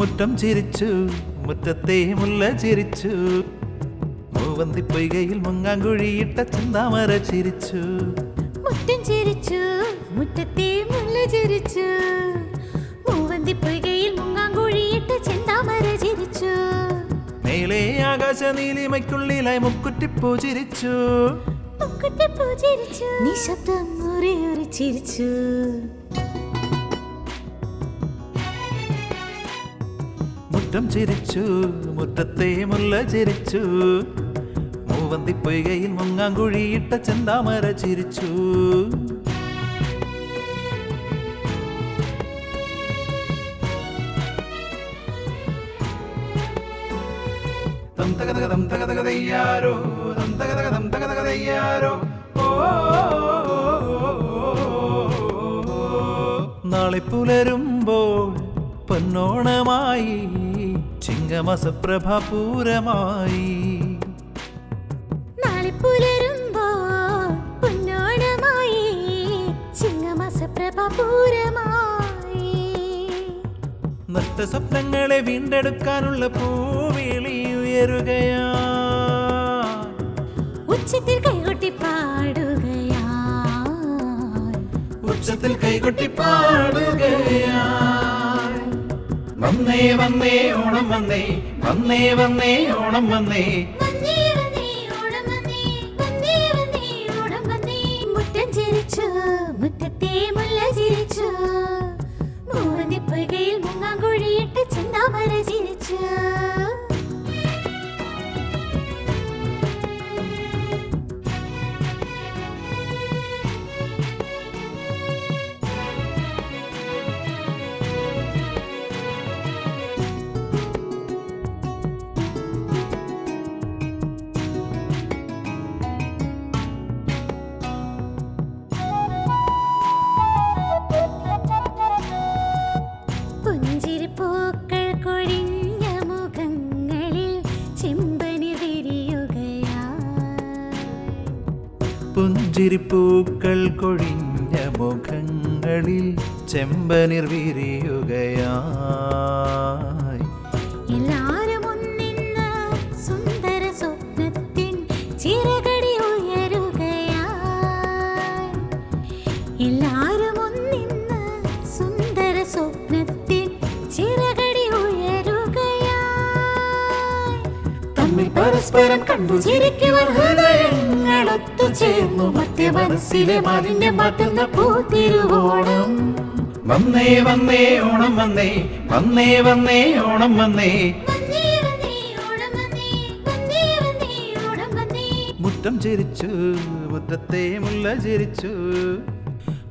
മുറ്റം ചിരിച്ചു മുറ്റത്തെ മുല്ല ചിരിച്ചു മൂവന്തി പൊയ്കയിൽ മുങ്ങാങ്കുഴിയിട്ട ചിന്താമര ചിരിച്ചു മുറ്റം ചിരിച്ചു മുറ്റത്തെ മുല്ല ചിരിച്ചു മൂവന്തി പൊയ്കയിൽ മുങ്ങാങ്കുഴിയിട്ട ചിന്താമര ചിരിച്ചു മേലെ ആകാശ നീലിമയ്ക്കുള്ളിലായി മുക്കുറ്റിപ്പൂ ചിരിച്ചു നിശബ്ദം ഒരേയൊരു ചിരിച്ചു മുറ്റം ചിരിച്ചു മുറ്റത്തെ മുല്ല ചിരിച്ചു മൂവന്തി പൊയ്കയിൽ മുങ്ങാങ്കുഴിയിട്ട ചെന്താമര ചിരിച്ചു നാളെ പുലരുമ്പോൾ പൊന്നോണമായി ചിങ്ങമാസപ്രഭാപൂരമായി നാളെ പുലരുമ്പോൾ പൊന്നോണമായി ചിങ്ങമാസപ്രഭാപൂരമായി നഷ്ട സ്വപ്നങ്ങളെ വീണ്ടെടുക്കാനുള്ള പൂവിളി ഉയരുകയാ ഉച്ചത്തിൽ കൈകൊട്ടി പാടുകയാ ഉച്ചത്തിൽ കൈകൊട്ടി പാടുകയാ വന്നേ വന്നേ ഓണം വന്നേ വന്നേ വന്നേ ഓണം വന്നേ മുറ്റം ചിരിച്ചു മുറ്റത്തെ മുല്ല ചിരിച്ചു മൂവന്തി പൊയ്കയിൽ മുങ്ങാങ്കുഴിയിട്ട് ചിന്താമര ചിരിച്ചു പുഞ്ചിരിപ്പൂക്കൾ കൊഴിഞ്ഞ മുഖങ്ങളിൽ ചെമ്പനി വിരിയുകയാ പുഞ്ചിരിപ്പൂക്കൾ കൊഴിഞ്ഞ മുഖങ്ങളിൽ ചെമ്പനിർ വിരിയുകയായി എല്ലാരും ഒന്നിന്ന് സുന്ദര സ്വപ്നത്തിൻ ചിറകടി ഉയരുകയായി എല്ലാരും ഒന്നിന്ന് സുന്ദര സ്വപ്നത്തിൻ ചിറകടി ഉയരുകയായി തമ്മിൽ പരസ്പരം കണ്ടു ചിരിക്കുവാൻ ഹൃദയങ്ങൾ ഒത്തുചേർന്നു മധ്യ മനസ്സിലെ മാലിന്യം മാറ്റുന്ന പൂത്തിരുവോണം വന്നേ വന്നേ ഓണം വന്നേ വന്നേ വന്നേ ഓണം വന്നേ മുറ്റം ചിരിച്ചു മുറ്റത്തെ മുല്ല ചിരിച്ചു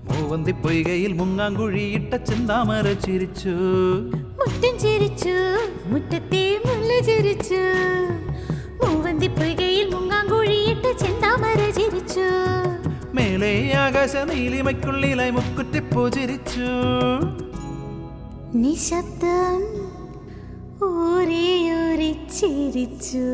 മൂവന്തി പൊയ്കയിൽ മുങ്ങാങ്കുഴിയിട്ട ചിന്താമര ചിരിച്ചു മുറ്റം ചിരിച്ചു മുറ്റത്തെ മുല്ല ചിരിച്ചു മൂവന്തി പൊയ്കയിൽ മുങ്ങാങ്കുഴിയിട്ട് ചിന്താമര ചിരിച്ചു മേലെ ആകാശ നീലിമയ്ക്കുള്ളിലായി മുക്കുറ്റിപ്പൂ ചിരിച്ചു നിശബ്ദം ഒരേയൊരു ചിരിച്ചു